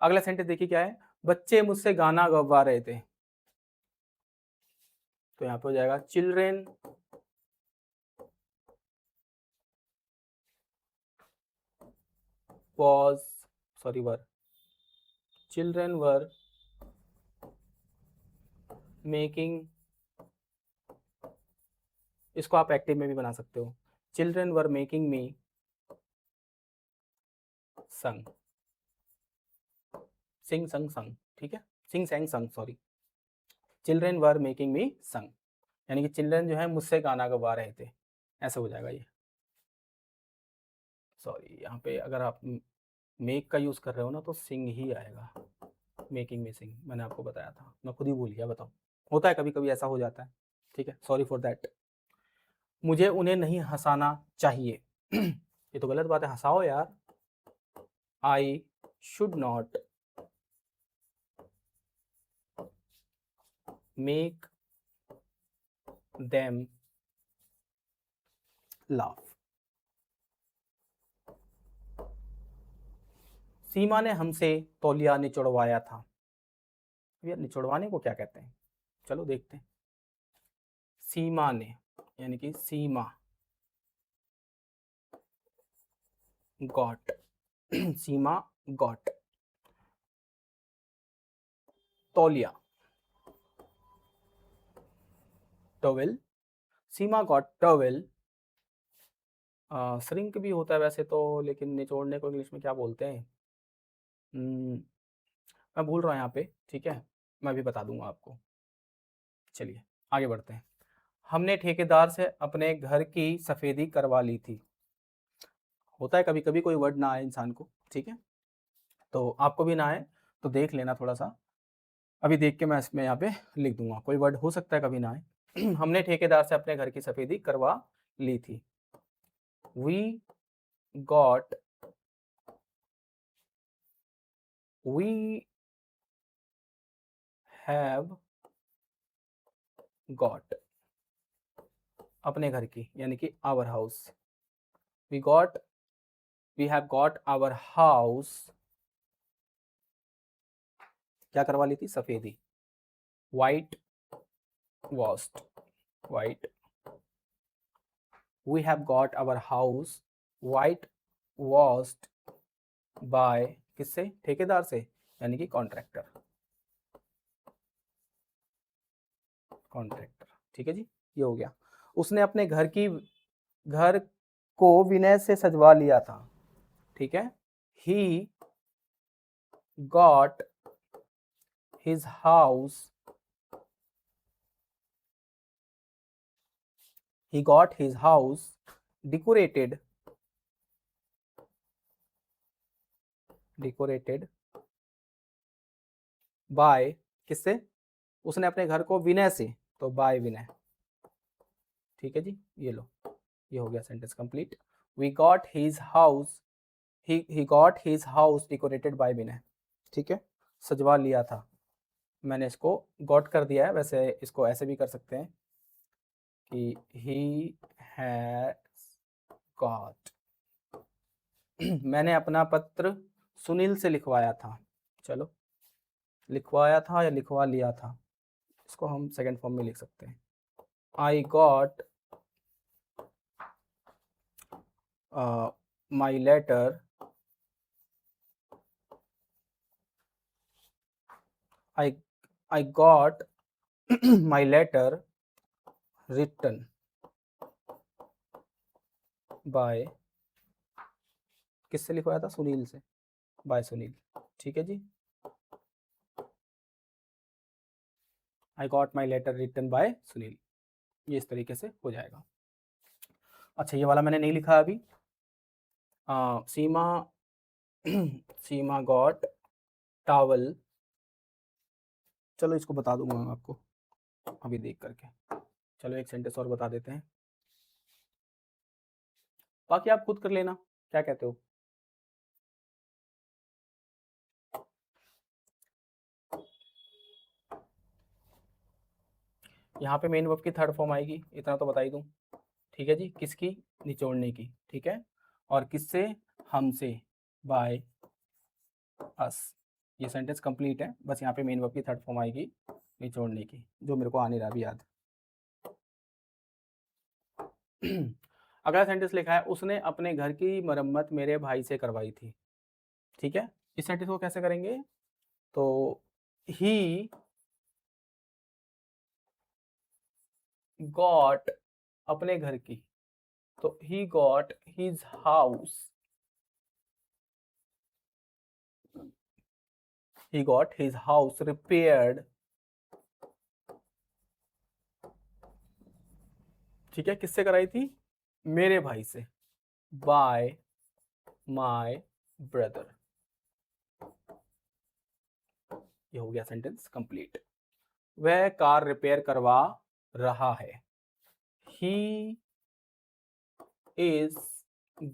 अगला सेंटेंस देखिए क्या है, बच्चे मुझसे गाना गवा रहे थे, तो यहाँ पे हो जाएगा children was sorry were children were making, इसको आप एक्टिव में भी बना सकते हो, चिल्ड्रन वर मेकिंग मी संग, सिंग संग संग, ठीक है, सिंग सैंग संग sorry, children were making me संग, यानी कि चिल्ड्रन जो है मुझसे गाना गवा रहे थे, ऐसा हो जाएगा ये। सॉरी यहाँ पे अगर आप मेक का यूज कर रहे हो ना तो सिंग ही आएगा, मेकिंग में सिंग, मैंने आपको बताया था, मैं खुद ही भूल गया, बताओ, होता है कभी कभी ऐसा हो जाता है, ठीक है, सॉरी फॉर दैट। मुझे उन्हें नहीं हंसाना चाहिए ये तो गलत बात है, हंसाओ यार, I should not make them laugh. Seema ने हमसे तौलिया निचोड़वाया था, यार निचोड़वाने को क्या कहते हैं, चलो देखते हैं। सीमा ने यानी कि सीमा गॉट सीमा गॉट तौलिया टॉवेल, सीमा गॉट टॉवेल, श्रिंक भी होता है वैसे तो, लेकिन निचोड़ने को इंग्लिश में क्या बोलते हैं, मैं भूल रहा हूँ यहाँ पे, ठीक है, मैं भी बता दूंगा आपको। चलिए आगे बढ़ते हैं। हमने ठेकेदार से अपने घर की सफेदी करवा ली थी, होता है कभी कभी कोई वर्ड ना आए इंसान को, ठीक है, तो आपको भी ना आए तो देख लेना थोड़ा सा, अभी देख के मैं इसमें यहाँ पे लिख दूंगा, कोई वर्ड हो सकता है कभी ना आए हमने ठेकेदार से अपने घर की सफेदी करवा ली थी, we got we have got, अपने घर की यानी कि our house, we have got our house, क्या करवा ली थी, सफेदी, white washed, white, we have got our house white washed by, किससे, ठेकेदार से, यानी कि कॉन्ट्रैक्टर, कॉन्ट्रैक्टर, ठीक है जी, ये हो गया। उसने अपने घर को विनय से सजवा लिया था, ठीक है, ही got his house, he got his house decorated by, किससे, उसने अपने घर को विनय से, तो बाय विनय, ठीक है जी, ये लो, ये हो गया sentence complete. We got his house, he got his house decorated by Vinay, ठीक है, सजवा लिया था, मैंने इसको गॉट कर दिया है, वैसे इसको ऐसे भी कर सकते हैं कि ही हैज गॉट मैंने अपना पत्र सुनील से लिखवाया था, चलो लिखवाया था या लिखवा लिया था, इसको हम सेकंड फॉर्म में लिख सकते हैं, I got my letter I got my letter written by, किससे लिखवाया था, सुनील से, बाय सुनील, ठीक है जी, I got my letter written by Sunil, ये इस तरीके से हो जाएगा। अच्छा ये वाला मैंने नहीं लिखा अभी, सीमा सीमा गॉट टावल, चलो इसको बता दूंगा मैं आपको अभी देख करके, चलो एक सेंटेंस और बता देते हैं, बाकी आप खुद कर लेना, क्या कहते हो। यहाँ पे मेन वर्ब की थर्ड फॉर्म आएगी, इतना तो बता ही दूं, ठीक है जी, किसकी, निचोड़ने की, ठीक है, और किससे, हमसे, बाय अस, ये सेंटेंस कंप्लीट है, बस यहाँ पे मेन वर्ब की थर्ड फॉर्म आएगी निचोड़ने की, जो मेरे को आ नहीं रहा अभी याद। अगला सेंटेंस लिखा है, उसने अपने घर की मरम्मत मेरे भाई से करवाई थी। ठीक है, इस सेंटेंस को कैसे करेंगे? तो ही गॉट अपने घर की, तो ही got his house, he got his house repaired। ठीक है, किससे कराई थी? मेरे भाई से, by my brother। ये हो गया सेंटेंस कंप्लीट। वह कार रिपेयर करवा रहा है, he is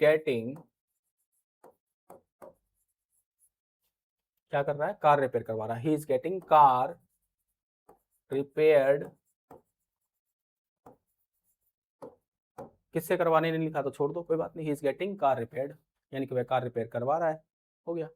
getting, क्या कर रहा है? कार रिपेयर करवा रहा है, he is getting car repaired। किससे करवाने नहीं लिखा तो छोड़ दो, कोई बात नहीं, ही इज गेटिंग कार रिपेयर्ड, यानी कि वह कार रिपेयर करवा रहा है। हो गया।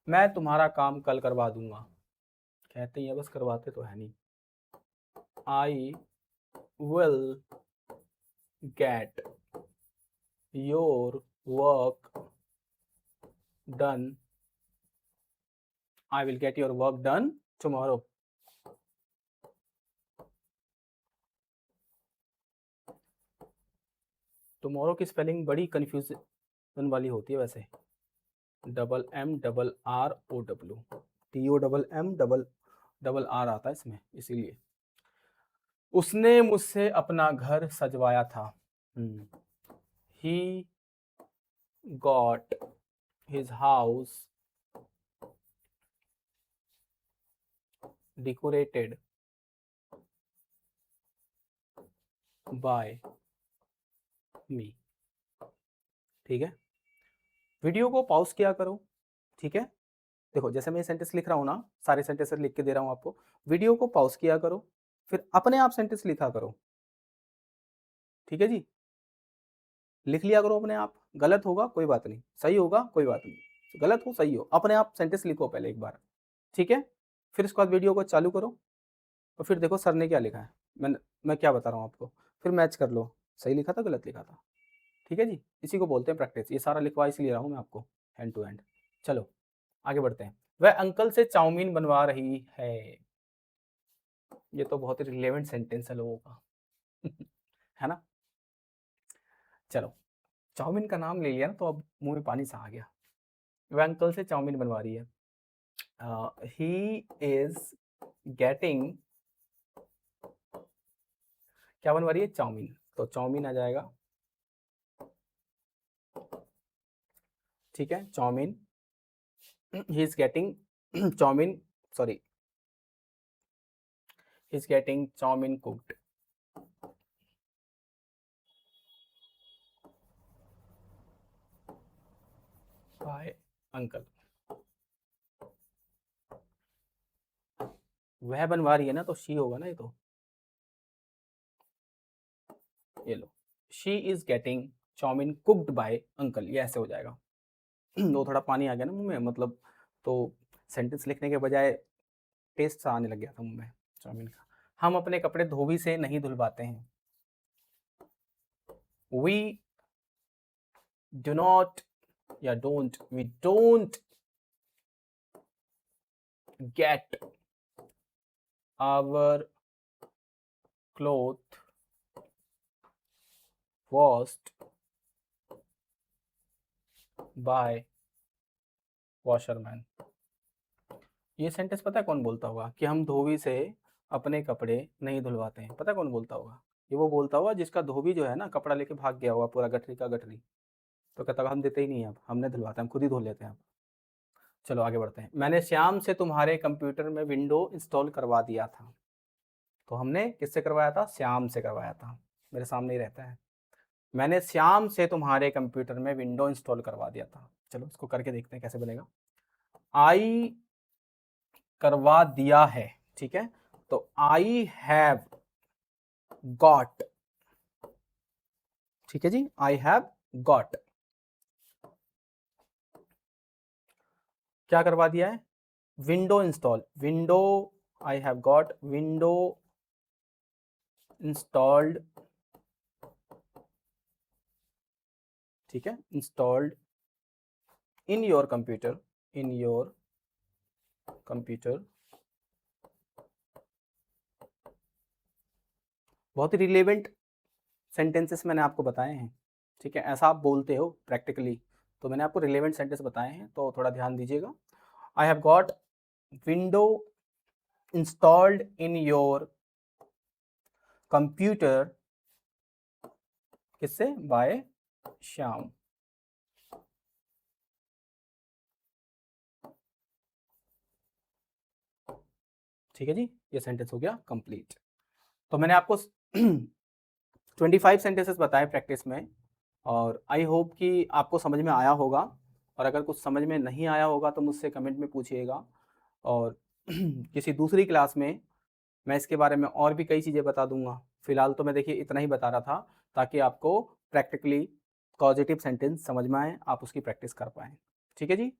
मैं तुम्हारा काम कल करवा दूंगा, कहते हैं बस, करवाते तो है नहीं। I will get your work done, I will get your work done tomorrow. Tomorrow की स्पेलिंग बड़ी कंफ्यूजन वाली होती है वैसे, double M double R O W, T O double M double double R आता है इसमें, इसीलिए। उसने मुझसे अपना घर सजवाया था, he got his house decorated by me. ठीक है, वीडियो को पॉज किया करो। ठीक है, देखो जैसे मैं ये सेंटेंस लिख रहा हूँ ना, सारे सेंटेंस लिख के दे रहा हूँ आपको, वीडियो को पॉज किया करो, फिर अपने आप सेंटेंस लिखा करो। ठीक है जी, लिख लिया करो अपने आप, गलत होगा कोई बात नहीं, सही होगा कोई बात नहीं, गलत हो सही हो, अपने आप सेंटेंस लिखो पहले एक बार। ठीक है, फिर उसके बाद वीडियो को चालू करो और फिर देखो सर ने क्या लिखा है, मैं क्या बता रहा हूँ आपको, फिर मैच कर लो, सही लिखा था गलत लिखा था। ठीक है जी, इसी को बोलते हैं प्रैक्टिस। ये सारा लिखवा इसलिए रहा हूँ मैं आपको, हैंड टू हैंड। चलो आगे बढ़ते हैं। वह अंकल से चाउमीन बनवा रही है, ये तो बहुत ही रिलेवेंट सेंटेंस है लोगों का है ना। चलो, चाउमीन का नाम ले लिया ना तो अब मुंह में पानी सा आ गया। वह अंकल से चाउमीन बनवा रही है, ही इज गेटिंग, क्या बनवा रही है? चाउमीन, तो चाउमीन आ जाएगा। ठीक है, chow mein, he is getting chow mein, sorry, he is getting chow mein cooked by uncle. वह बनवा रही है ना, तो शी होगा ना ये तो, ये लो, she is getting chow mein cooked by uncle, ये ऐसे हो जाएगा। वो थोड़ा पानी आ गया ना मुंह में, मतलब तो सेंटेंस लिखने के बजाय टेस्ट सा आने लग गया था मुंह में चाउमीन का। हम अपने कपड़े धोबी से नहीं धुलवाते हैं, वी डू नॉट या don't, we don't get our cloth washed by washerman. ये सेंटेंस पता है कौन बोलता होगा कि हम धोबी से अपने कपड़े नहीं धुलवाते हैं? पता है कौन बोलता होगा? ये वो बोलता होगा जिसका धोबी जो है ना कपड़ा लेके भाग गया होगा पूरा गठरी का गठरी, तो कहता होगा हम देते ही नहीं है, अब हमने धुलवाते हैं, हम खुद ही धो लेते हैं। चलो आगे बढ़ते हैं। मैंने श्याम से तुम्हारे कंप्यूटर में विंडो इंस्टॉल करवा दिया था, तो हमने किससे करवाया था? श्याम से करवाया था, मेरे सामने ही रहता है। मैंने श्याम से तुम्हारे कंप्यूटर में विंडो इंस्टॉल करवा दिया था। चलो इसको करके देखते हैं कैसे बनेगा। आई करवा दिया है, ठीक है, तो आई हैव गॉट, ठीक है जी, आई हैव गॉट, क्या करवा दिया है? Window install, window I have got window installed, ठीक है, installed in your computer, in your computer. बहुत ही रिलेवेंट सेंटेंसेस मैंने आपको बताए हैं, ठीक है, ऐसा आप बोलते हो प्रैक्टिकली, तो मैंने आपको रिलेवेंट सेंटेंस बताए हैं, तो थोड़ा ध्यान दीजिएगा। I have got window installed in your computer, किससे, बाय श्याम। ठीक है जी, ये सेंटेंस हो गया कंप्लीट। तो मैंने आपको 25 सेंटेंसेस बताए प्रैक्टिस में, और आई होप कि आपको समझ में आया होगा, और अगर कुछ समझ में नहीं आया होगा तो मुझसे कमेंट में पूछिएगा, और किसी दूसरी क्लास में मैं इसके बारे में और भी कई चीज़ें बता दूंगा। फिलहाल तो मैं देखिए इतना ही बता रहा था, ताकि आपको प्रैक्टिकली पॉजिटिव सेंटेंस समझ में आए, आप उसकी प्रैक्टिस कर पाएँ। ठीक है जी।